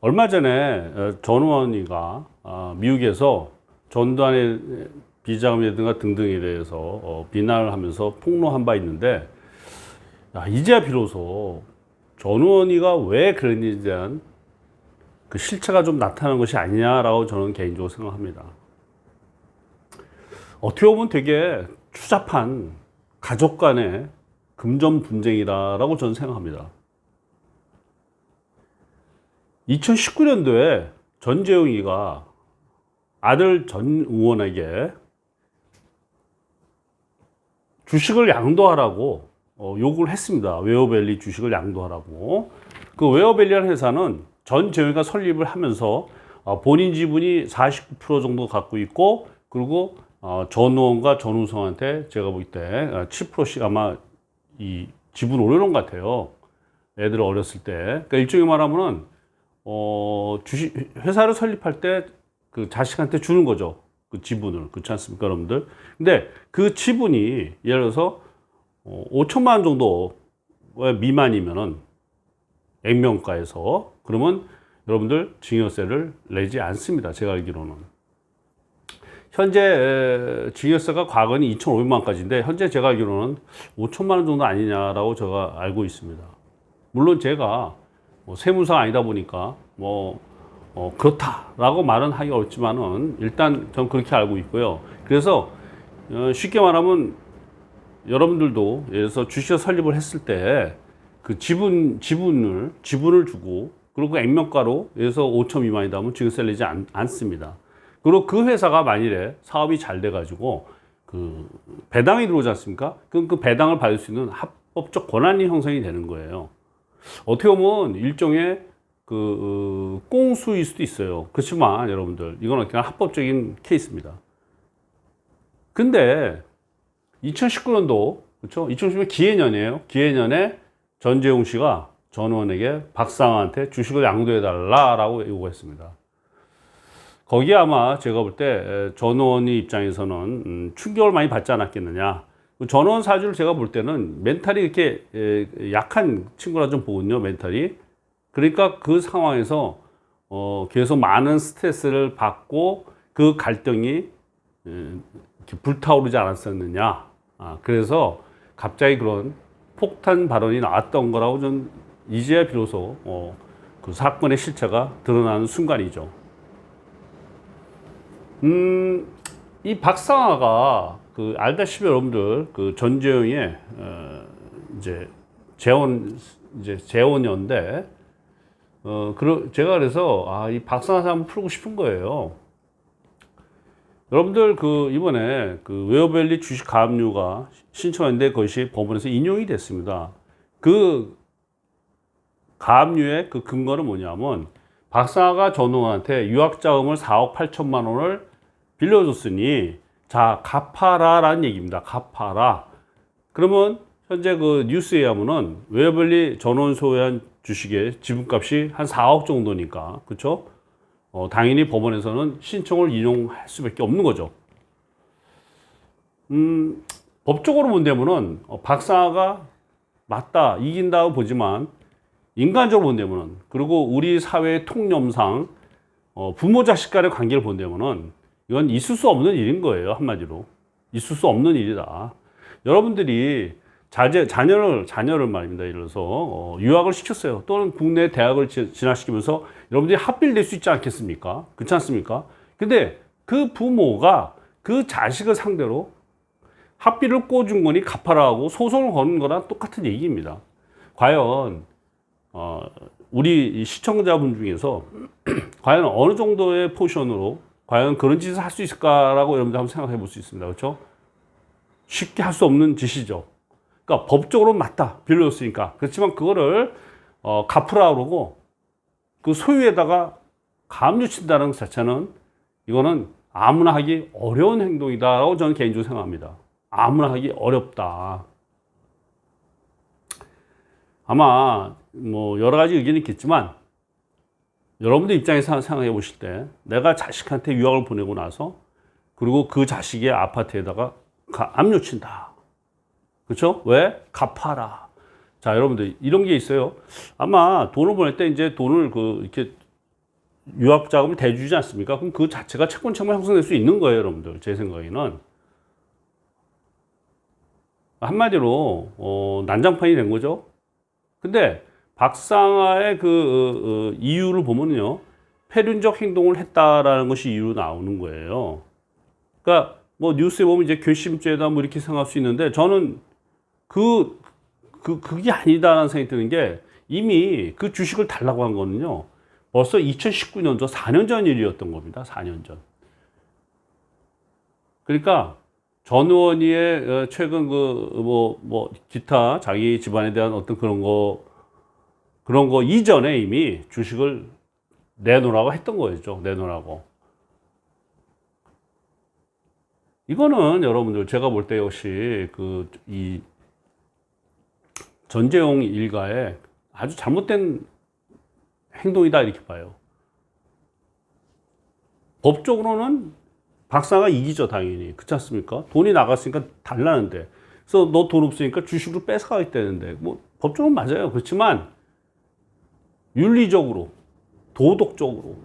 얼마 전에 전우원이가 미국에서 전두환의 비자금이라든가 등등에 대해서 비난을 하면서 폭로한 바 있는데, 이제야 비로소 전우원이가 왜 그랬는지에 대한 그 실체가 좀 나타나는 것이 아니냐라고 저는 개인적으로 생각합니다. 어떻게 보면 되게 추잡한 가족 간의 금전 분쟁이다라고 저는 생각합니다. 2019년도에 전재용이가 아들 전우원에게 주식을 양도하라고 요구를 했습니다. 웨어밸리 주식을 양도하라고. 그 웨어밸리라는 회사는 전재용이가 설립을 하면서 본인 지분이 49% 정도 갖고 있고, 그리고 전우원과 전우성한테 제가 볼 때 7%씩 아마 이 지분을 올려놓은 것 같아요. 애들 어렸을 때. 그러니까 일종의 말하면은 주식 회사를 설립할 때 그 자식한테 주는 거죠. 그 지분을. 그렇지 않습니까, 여러분들? 근데 그 지분이 예를 들어서 5천만 원 정도 미만이면은 액면가에서, 그러면 여러분들 증여세를 내지 않습니다. 제가 알기로는. 현재 증여세가 과거는 2,500만 원까지인데, 현재 제가 알기로는 5천만 원 정도 아니냐라고 제가 알고 있습니다. 물론 제가 세무사가 아니다 보니까 그렇다라고 말은 하기 어렵지만은 일단 전 그렇게 알고 있고요. 그래서 쉽게 말하면 여러분들도 예를 들어서 주식을 설립을 했을 때 그 지분을 주고, 그리고 액면가로 예를 들어서 5천 미만이다 하면 증여세를 내지 않습니다. 그리고 그 회사가 만일에 사업이 잘 돼가지고 그 배당이 들어오지 않습니까? 그럼 그 배당을 받을 수 있는 합법적 권한이 형성이 되는 거예요. 어떻게 보면 일종의 꽁수일 수도 있어요. 그렇지만 여러분들, 이건 그냥 합법적인 케이스입니다. 근데 2019년도, 그렇죠? 2019년 기해년이에요. 기해년에 전재용 씨가 전우원에게 박상한테 주식을 양도해달라라고 요구했습니다. 거기에 아마 제가 볼 때 전우원이 입장에서는 충격을 많이 받지 않았겠느냐. 전우원 사주를 제가 볼 때는 멘탈이 이렇게 약한 친구라 좀 보거든요, 멘탈이. 그러니까 그 상황에서 계속 많은 스트레스를 받고 그 갈등이 이렇게 불타오르지 않았었느냐. 그래서 갑자기 그런 폭탄 발언이 나왔던 거라고 전 이제야 비로소 그 사건의 실체가 드러나는 순간이죠. 이 박상아가 알다시피 여러분들 그 전재용의 이제 재혼녀인데, 제가 그래서 이 박상아 사람 풀고 싶은 거예요. 여러분들 이번에 웨어밸리 주식 가압류가 신청했는데 그것이 법원에서 인용이 됐습니다. 그 가압류의 그 근거는 뭐냐면, 박상아가 전우원한테 유학자금을 4억 8천만 원을 빌려줬으니 자, 갚아라라는 얘기입니다. 갚아라. 그러면 현재 그 뉴스에 의하면은 웨어밸리 전원 소유한 주식의 지분값이 한 4억 정도니까, 그렇죠? 당연히 법원에서는 신청을 인용할 수밖에 없는 거죠. 법적으로 본다면은 박상아가 맞다, 이긴다고 보지만, 인간적으로 본다면은, 그리고 우리 사회의 통념상 부모 자식 간의 관계를 본다면은 이건 있을 수 없는 일인 거예요. 한마디로 있을 수 없는 일이다. 여러분들이 자녀를 말입니다. 예를 들어서 유학을 시켰어요. 또는 국내 대학을 진학시키면서 여러분들이 합빌될 수 있지 않겠습니까? 그렇지 않습니까? 근데 그 부모가 그 자식을 상대로 학비를 꿔준 거니 갚아라 하고 소송을 거는 거랑 똑같은 얘기입니다. 과연 우리 시청자분 중에서 과연 어느 정도의 포션으로 과연 그런 짓을 할 수 있을까라고 여러분들 한번 생각해 볼 수 있습니다. 그렇죠? 쉽게 할 수 없는 짓이죠. 그러니까 법적으로 맞다, 빌려줬으니까. 그렇지만 그거를 갚으라 그러고 그 소유에다가 가압류 친다는 것 자체는, 이거는 아무나 하기 어려운 행동이다라고 저는 개인적으로 생각합니다. 아무나 하기 어렵다. 아마 여러 가지 의견이 있겠지만, 여러분들 입장에서 생각해 보실 때 내가 자식한테 유학을 보내고 나서 그리고 그 자식의 아파트에다가 압류 친다. 그렇죠? 왜? 갚아라. 자, 여러분들 이런 게 있어요. 아마 돈을 보낼 때 이제 돈을 이렇게 유학 자금을 대주지 않습니까? 그럼 그 자체가 채권처만 형성될 수 있는 거예요, 여러분들. 제 생각에는. 한마디로, 난장판이 된 거죠. 근데 박상아의 그 이유를 보면요. 패륜적 행동을 했다라는 것이 이유로 나오는 거예요. 그러니까 뭐 뉴스에 보면 이제 괘씸죄다 뭐 이렇게 생각할 수 있는데 저는 그게 아니다라는 생각이 드는 게 이미 그 주식을 달라고 한 거는요. 벌써 2019년도 4년 전 일이었던 겁니다. 4년 전. 그러니까 전 의원이의 최근 기타 자기 집안에 대한 어떤 그런 거 이전에 이미 주식을 내놓으라고 했던 거였죠. 내놓으라고. 이거는 여러분들 제가 볼 때 역시 이 전재용 일가의 아주 잘못된 행동이다 이렇게 봐요. 법적으로는 박사가 이기죠, 당연히. 그렇지 않습니까? 돈이 나갔으니까 달라는데. 그래서 너 돈 없으니까 주식으로 뺏어가겠다는데. 뭐 법적으로는 맞아요. 그렇지만 윤리적으로, 도덕적으로,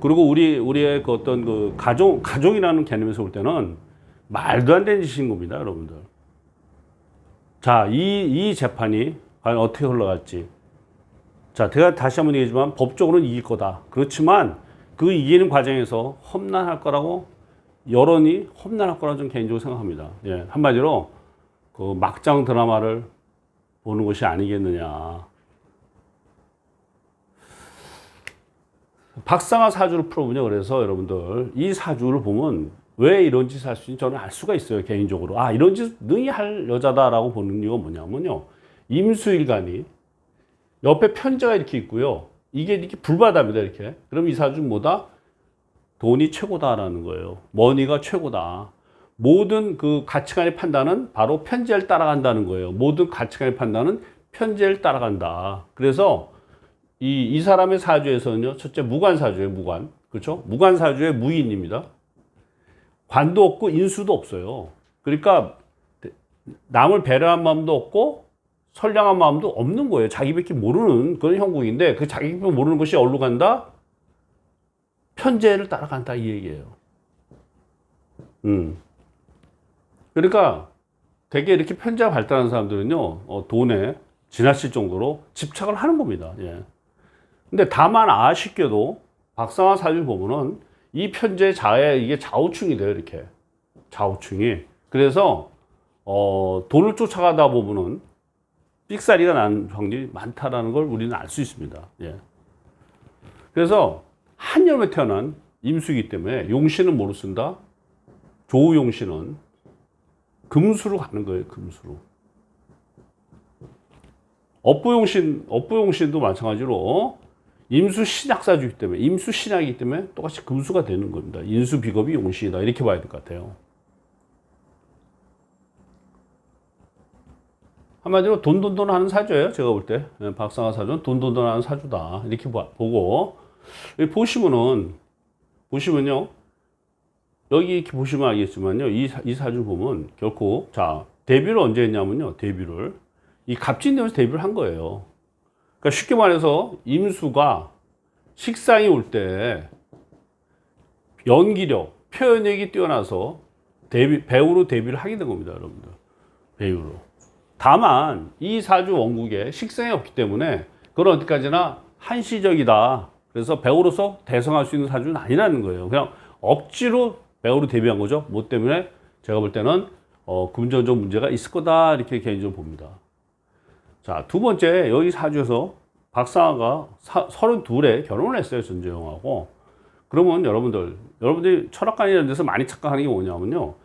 그리고 우리의 그 어떤 그 가족이라는 개념에서 볼 때는 말도 안 되는 짓인 겁니다, 여러분들. 자, 이 재판이 과연 어떻게 흘러갈지. 자, 제가 다시 한번 얘기하지만 법적으로는 이길 거다. 그렇지만 그 이기는 과정에서 험난할 거라고, 여론이 험난할 거라고 저는 개인적으로 생각합니다. 예, 한마디로 그 막장 드라마를 보는 것이 아니겠느냐. 박상아 사주를 풀어보냐. 그래서 여러분들 이 사주를 보면 왜 이런 짓을 할 수 있는지 저는 알 수가 있어요, 개인적으로. 아, 이런 짓 능히 할 여자다라고 보는 이유가 뭐냐면요. 임수일간이 옆에 편제가 이렇게 있고요. 이게 이렇게 불바다입니다, 이렇게. 그럼 이 사주는 뭐다? 돈이 최고다라는 거예요. 머니가 최고다. 모든 그 가치관의 판단은 바로 편제를 따라간다는 거예요. 모든 가치관의 판단은 편제를 따라간다. 그래서 이 사람의 사주에서는요, 첫째 무관사주예요, 무관. 그렇죠? 무관사주의 무인입니다. 관도 없고 인수도 없어요. 그러니까 남을 배려한 마음도 없고 선량한 마음도 없는 거예요. 자기밖에 모르는 그런 형국인데 그 자기밖에 모르는 것이 어디로 간다? 편제를 따라간다 이 얘기예요. 그러니까 되게 이렇게 편제가 발달한 사람들은요, 돈에 지나칠 정도로 집착을 하는 겁니다. 예. 근데 다만 아쉽게도 박상아 사주를 보면은 이 편제 자에 이게 좌우충이 돼요, 이렇게. 좌우충이. 그래서, 돈을 쫓아가다 보면은 삑사리가 나는 확률이 많다라는 걸 우리는 알 수 있습니다. 예. 그래서 한여름에 태어난 임수이기 때문에 용신은 뭐로 쓴다? 조우용신은 금수로 가는 거예요, 금수로. 업부용신도 마찬가지로 임수 신약사주이기 때문에, 임수 신약이기 때문에 똑같이 금수가 되는 겁니다. 인수 비겁이 용신이다. 이렇게 봐야 될 것 같아요. 한마디로 돈돈돈 하는 사주예요. 제가 볼 때. 박상아 사주는 돈돈돈 하는 사주다. 이렇게 보고, 여기 보시면요. 여기 이렇게 보시면 알겠지만요. 이 사주 보면 결코, 자, 데뷔를 언제 했냐면요. 데뷔를. 이 갑진되면서 데뷔를 한 거예요. 그러니까 쉽게 말해서 임수가 식상이 올 때 연기력, 표현력이 뛰어나서 배우로 데뷔를 하게 된 겁니다, 여러분들. 배우로. 다만 이 사주 원국에 식상이 없기 때문에 그건 어디까지나 한시적이다. 그래서 배우로서 대성할 수 있는 사주는 아니라는 거예요. 그냥 억지로 배우로 데뷔한 거죠. 뭐 때문에 제가 볼 때는 금전적 문제가 있을 거다 이렇게 개인적으로 봅니다. 자, 두 번째, 여기 사주에서 박상아가 32에 결혼을 했어요, 전재용하고. 그러면 여러분들이 철학관이라는 데서 많이 착각하는 게 뭐냐면요.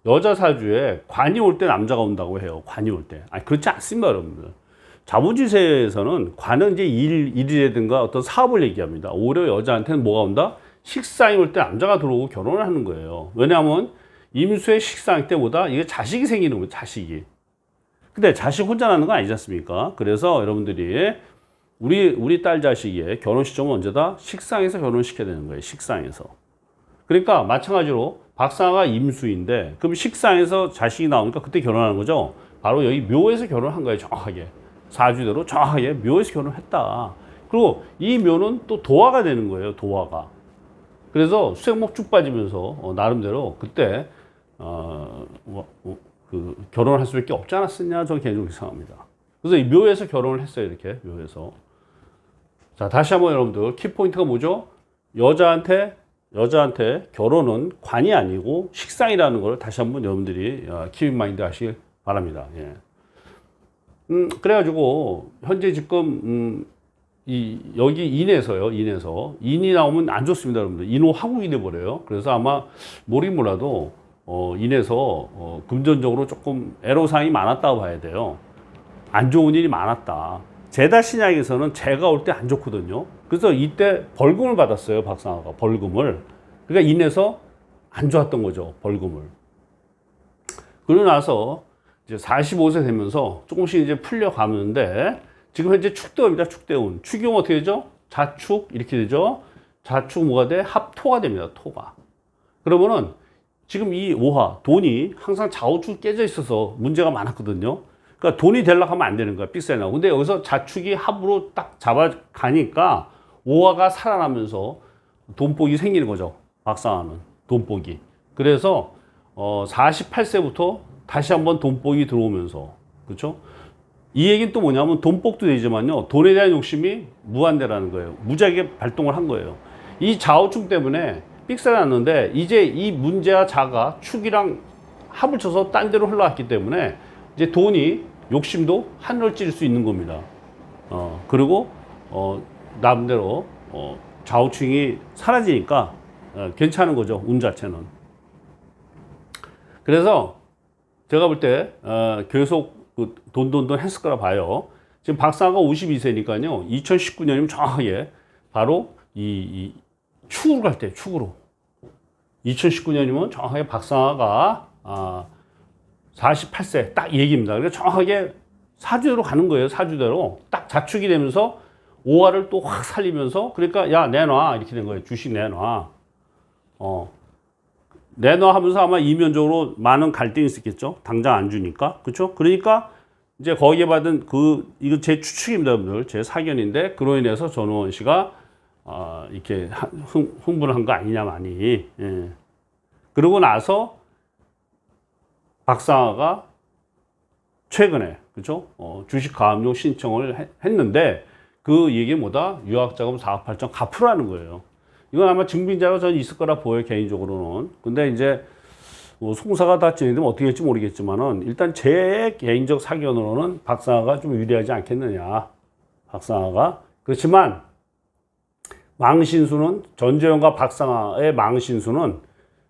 여자 사주에 관이 올 때 남자가 온다고 해요. 관이 올 때. 아니, 그렇지 않습니다, 여러분들. 자부지세에서는 관은 이제 일이라든가 어떤 사업을 얘기합니다. 오히려 여자한테는 뭐가 온다? 식상이 올 때 남자가 들어오고 결혼을 하는 거예요. 왜냐하면 임수의 식상 때보다 이게 자식이 생기는 거예요, 자식이. 근데 자식 혼자 낳는 건 아니지 않습니까? 그래서 여러분들이 우리 딸 자식의 결혼 시점은 언제다? 식상에서 결혼시켜야 되는 거예요. 식상에서. 그러니까 마찬가지로 박상아가 임수인데 그럼 식상에서 자식이 나오니까 그때 결혼하는 거죠. 바로 여기 묘에서 결혼한 거예요. 정확하게. 사주대로 정확하게 묘에서 결혼했다. 그리고 이 묘는 또 도화가 되는 거예요. 도화가. 그래서 수생목 쭉 빠지면서 나름대로 그때 그 결혼을 할 수밖에 없지 않았었냐, 저는 개인적으로 생각합니다. 그래서 이 묘에서 결혼을 했어요. 이렇게 묘에서. 자, 다시 한번 여러분들 키포인트가 뭐죠? 여자한테 결혼은 관이 아니고 식상이라는 걸 다시 한번 여러분들이 키인마인드 하시길 바랍니다. 예. 그래가지고 현재 지금 여기 인에서요. 인이 나오면 안 좋습니다, 여러분들. 인호화국이 돼 버려요. 그래서 아마 모르긴 몰라도 인에서 금전적으로 조금 애로사항이 많았다고 봐야 돼요. 안 좋은 일이 많았다. 제다 신약에서는 재가 올 때 안 좋거든요. 그래서 이때 벌금을 받았어요, 박상아가. 벌금을. 그러니까 인해서 안 좋았던 거죠, 벌금을. 그러고 나서 이제 45세 되면서 조금씩 이제 풀려가는데, 지금 현재 축대운입니다, 축대운. 축이면 어떻게 되죠? 자축, 이렇게 되죠? 자축 뭐가 돼? 합토가 됩니다, 토가. 그러면은 지금 이 오화, 돈이 항상 좌우축 깨져 있어서 문제가 많았거든요. 그러니까 돈이 되려고 하면 안 되는 거야, 삑사리 나고. 근데 여기서 자축이 합으로 딱 잡아가니까 오화가 살아나면서 돈복이 생기는 거죠. 박상아는 돈복이. 그래서 48세부터 다시 한번 돈복이 들어오면서, 그렇죠? 이 얘기는 또 뭐냐면 돈복도 되지만요, 돈에 대한 욕심이 무한대라는 거예요. 무지하게 발동을 한 거예요. 이 좌우축 때문에 삑사리 났는데 이제 이 문제와 자가 축이랑 합을 쳐서 딴 데로 흘러갔기 때문에 이제 돈이 욕심도 하늘을 찌를 수 있는 겁니다. 그리고 나름대로 좌우축이 사라지니까 괜찮은 거죠, 운 자체는. 그래서 제가 볼 때 계속 돈돈돈 했을 거라 봐요. 지금 박사가 52세니까요 2019년이면 정확하게 바로 이 축으로 갈 때, 축으로 2019년이면 정확하게 박사가 48세 딱 얘기입니다. 그래서 정확하게 사주대로 가는 거예요. 사주대로 딱 자축이 되면서 오화를 또 확 살리면서, 그러니까 야 내놔 이렇게 된 거예요. 주식 내놔. 내놔 하면서 아마 이면적으로 많은 갈등이 있었겠죠. 당장 안 주니까. 그렇죠? 그러니까 이제 거기에 받은 이거 제 추측입니다, 여러분들. 제 사견인데, 그로 인해서 전우원 씨가 이렇게 흥분을 한 거 아니냐 많이. 예. 그러고 나서 박상아가 최근에, 그죠? 주식 가압류 신청을 했는데, 그 얘기 뭐다? 유학자금 4억 8천 갚으라는 거예요. 이건 아마 증빙자가 저는 있을 거라 보여요, 개인적으로는. 근데 이제, 송사가 다 진행되면 어떻게 될지 모르겠지만은, 일단 제 개인적 사견으로는 박상아가 좀 유리하지 않겠느냐. 박상아가. 그렇지만, 망신수는, 전재현과 박상아의 망신수는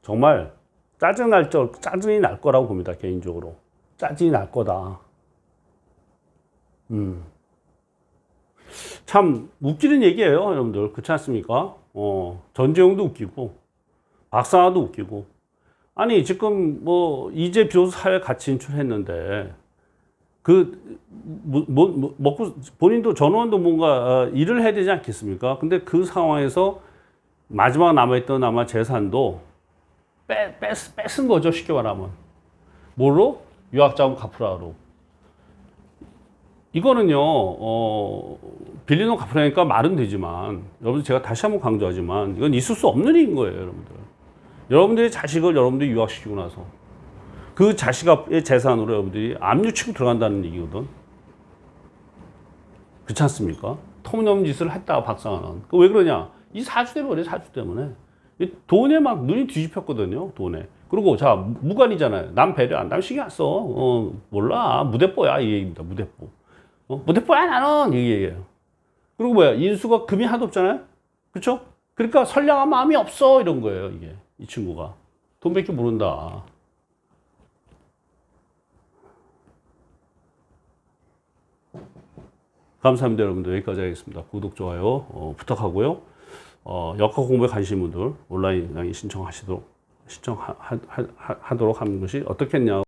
정말 짜증이 날 거라고 봅니다, 개인적으로. 짜증이 날 거다. 참 웃기는 얘기예요, 여러분들. 그렇지 않습니까? 전재용도 웃기고, 박상아도 웃기고. 아니, 지금 이제 비로소 사회 같이 진출했는데, 먹고, 본인도 전원도 뭔가 일을 해야 되지 않겠습니까? 근데 그 상황에서 마지막 남아있던 아마 재산도 뺏은 거죠, 쉽게 말하면. 뭐로? 유학자금 갚으라로. 이거는요, 빌리는 갚으라니까 말은 되지만, 여러분들 제가 다시 한번 강조하지만, 이건 있을 수 없는 일인 거예요, 여러분들. 여러분들의 자식을 여러분들이 유학시키고 나서, 그 자식의 재산으로 여러분들이 압류치고 들어간다는 얘기거든. 그렇지 않습니까? 터무니없는 짓을 했다, 박상아는. 왜 그러냐? 이 사주 때문에 그래, 사주 때문에. 돈에 막 눈이 뒤집혔거든요, 돈에. 그리고 자, 무관이잖아요. 남 배려 안, 남 신경 안 써. 몰라. 무대뽀야, 이 얘기입니다, 무대뽀. 무대뽀야, 나는. 이 얘기예요. 그리고 뭐야, 인수가 금이 하나도 없잖아요? 그쵸? 그러니까 선량한 마음이 없어, 이런 거예요, 이게. 이 친구가. 돈밖에 모른다. 감사합니다, 여러분들. 여기까지 하겠습니다. 구독, 좋아요 부탁하고요. 역학 공부에 관심 있는 분들 온라인 강의 신청하도록 하는 것이 어떻겠냐.